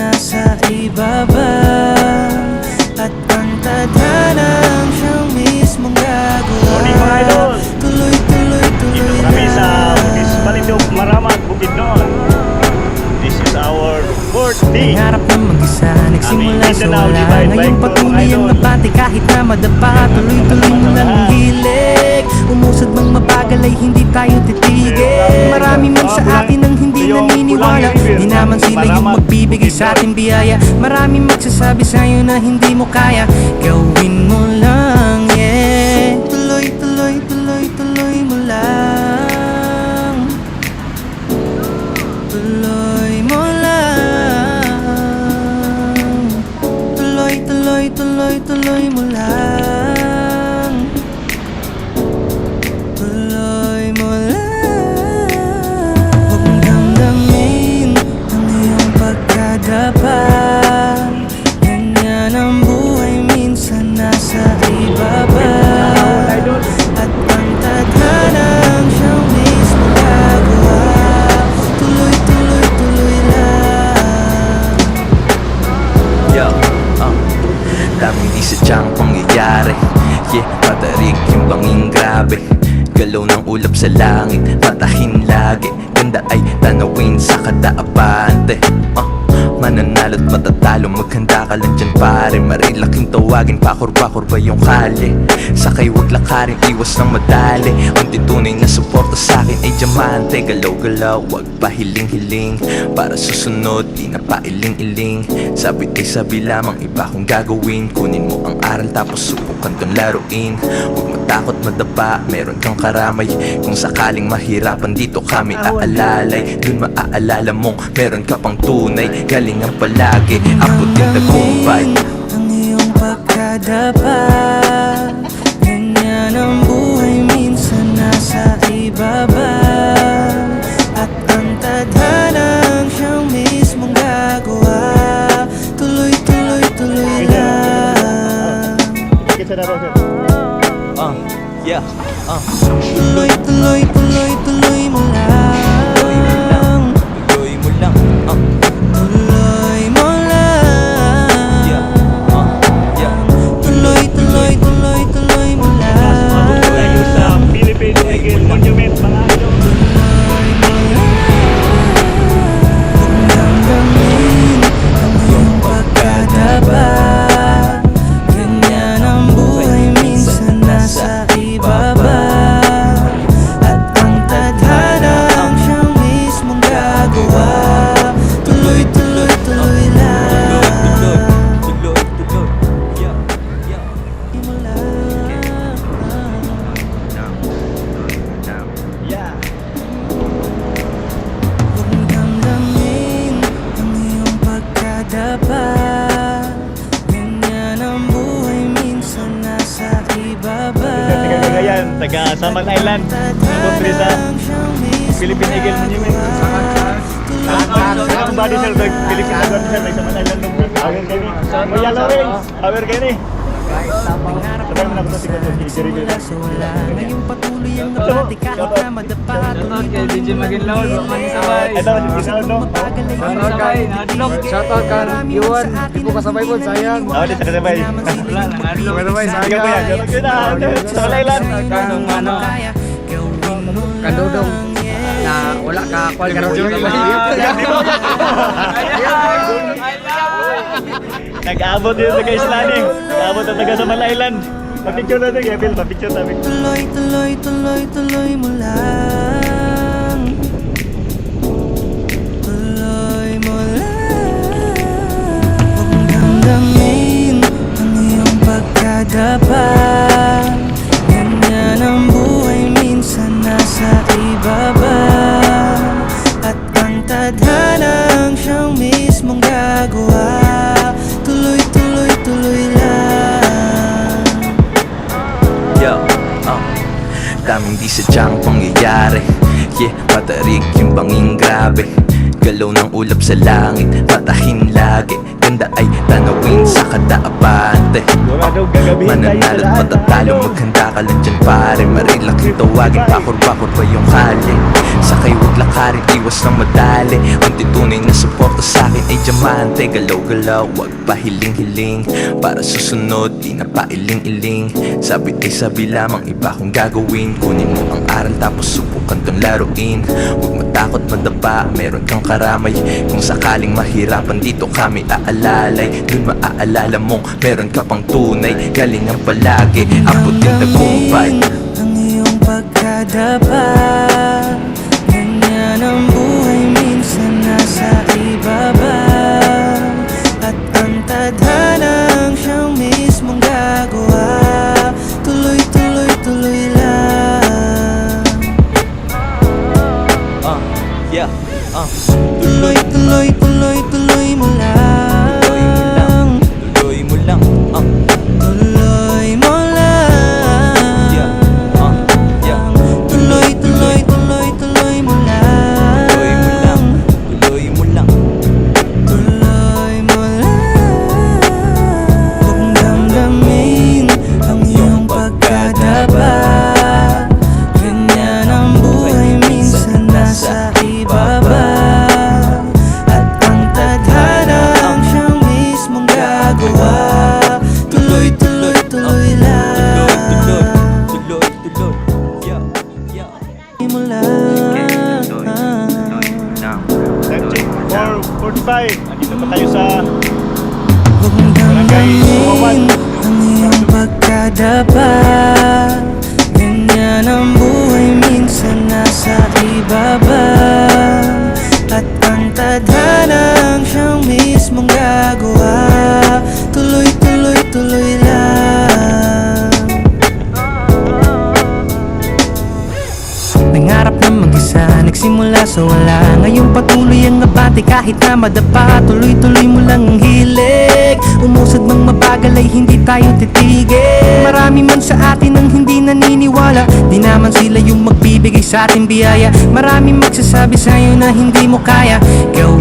nasa ibaba, at ang tadhanang siyang mismong gagawa. Morning mga idol! Tuloy, tuloy, tuloy Dito kami sa Bukis Balindog, Maramat, Bukidnon. This is our fourth day. Nangarap na mag-isa, nagsimula Aming sa Mindanao, wala. divide by Ngayon two, patuloy mga ang idol. nabati kahit na madapa. Tuloy-tuloy mo lang ang hilig. Umusad mang mabagal ay hindi tayo titigil. Marami man sa atin ang hindi naniniwala. Di naman sila yung magbibigay sa ating biyaya. Marami magsasabi sa'yo na hindi mo kaya. Gawin mo lang, yeah. Tuloy, tuloy, tuloy, tuloy mo lang. Tuloy mo lang. Tuloy, tuloy, tuloy, tuloy mo lang. Tuloy mo lang. Huwag mong damdamin ang iyong pagkadapa. Ganyan ang buhay, minsan nasa ibaba, at ang tadhanang siyang mismo gagawa. Tuloy, tuloy, tuloy lang. Yo, daming di sadyang pangyayari. Yeah, patarik yung banging grabe. Galaw ng ulap sa langit, patahin lagi. Ganda ay tanawin sa kadaapante. Mananalo't matatalo, maghanda ka lang dyan pare. Marilaking tawagin, pakor-pakor ba yung kali? Sakay wag lakarin, iwas ng madali. Unti tunay na suporta sa'kin ay diamante. Galaw-galaw, wag pa hiling-hiling. Para susunod, di na pa iling-iling. Sabit ay sabi lamang, iba kong gagawin. Kunin mo ang aral tapos subukan tong laruin. Huwag matakot madapa, meron kang karamay. Kung sakaling mahirapan dito kami aalalay. Dun maaalala mong meron ka pang tunay. Galing ang palagi, abutin tagumpay. Ang iyong pagkadapa, ganyan ang buhay, minsan nasa ibaba, at ang tadhanang siyang mismong gagawa. Tuloy, tuloy, tuloy lang. Kita na Roger. Yeah, Tuloy, tuloy, tuloy, tuloy mo lang. tuloy mo lang. Tuloy mo lang. Yeah, yeah. Tuloy, tuloy, tuloy, tuloy mo Abot ko tayo sa lang. Philippine Eagle Monument mga idol. Tuloy mo lang. Huwag damdamin ang iyong pagkadapa. Ganyan ang buhay, minsan nasa ibaba, at ang tadhanang siyang mismong gagawa. Tuloy, tuloy, tuloy lang. Tuloy, tuloy. Yeah, yeah. Tuloy mo lang. Yeah. Huwag mong damdamin ang iyong pagkadapa. Ganyan ang buhay, minsan nasa ibaba, Taga Cagayan, taga Saman Island. Abot rin sa Philippine Eagle Monument. Ang body sir, Philippine Eagle Monument, may Saman Island nung awir kayo ni. Royal Orange, awir kayo ni. Sabay mo na ko sa tingnan si Jerry Simula sa wala, ngayong patuloy ang nabati kahit na madapa. Kay DJ Maginlaw, Mani Sabay. Ito, si Ginao, no? Mani Sabay, na-adlock. Shoutout ka, Yuan. Di po kasabay po, sayang. Oo, di sa sabay. Wala, na-adlock. Sabay, Sige po yan, shoutout ko na. Saman Island. Kanong ano, Kadudong na wala ka kwal ka rin. Nag-aabot yun sa Kaislaning. Nag-aabot ang taga Saman Island. Pa-picture natin, Gabriel, pa-picture natin. Tuloy, tuloy, tuloy, tuloy mo lang. Tuloy mo lang. Huwag mong damdamin ang iyong pagkadapa. Ganyan ang buhay, minsan nasa ibaba, at ang tadhanang siyang mismong gagawa. Tuloy, tuloy, tuloy lang. Yo, daming di sadyang pangyayari. Yeah, patarik yung banging grabe. Galaw ng ulap sa langit, patahin lagi. Ganda ay tanawin sa kadaapante. diskarte. Sigurado gagabihin tayo Mananalo sa at lahat. matatalo, maghanda ka lang dyan pare. Marilaking tawagin, pakor-bakor pa yung hali. Sakay huwag lakarin, iwas ng madali. Ang titunay na suporta sa'kin ay diamante. Galaw-galaw, wag pa hiling-hiling. Para susunod, di na pa iling-iling. Sabi ay sabi lamang, iba kong gagawin. Kunin mo ang aral tapos subukan tong laruin. Huwag matakot madapa, meron kang karamay. Kung sakaling mahirapan dito kami aalalay. Dun maaalala mong meron ka pang tunay. Galingan palagi, abutin tagumpay. Ang iyong pagkadapa, ganyan ang buhay, minsan nasa ibaba. At ang tadhanang siyang mismong gagawa. Tuloy, tuloy, tuloy lang. Yeah, Tuloy, tuloy, tuloy, tuloy mo lang. tuloy mo lang, Tuloy mo lang. yeah, yeah. Tuloy, tuloy, tuloy, tuloy mo lang. Tuloy mo lang, tuloy mo lang. Tuloy mo lang. Huwag damdamin ang iyong pagkadapa. Ganyan ang buhay, minsan nasa ibaba. At ang tadhana ang siyang mismong gagawa. Tuloy, tuloy, tuloy lang. Tuloy, tuloy, yeah, yeah. Tuloy mo lang. Time check, 4:45. Andito pa tayo sa Huwag mong damdamin ang iyong pagkadapa. Ganyan ang buhay, minsan nasa ibaba. At ang tadhana ang siyang mismong gagawa. Tuloy, tuloy, tuloy lang. Nangarap na mag-isa, nagsimula sa wala. Ngayon patuloy ang abante kahit na madapa. Tuloy-tuloy mo lang ang hilig. Umusad mang mabagal ay hindi tayo titigil. Marami man sa atin ang hindi naniniwala. Di naman sila yung magbibigay sa ating biyaya. Marami magsasabi sa'yo na hindi mo kaya. Gawin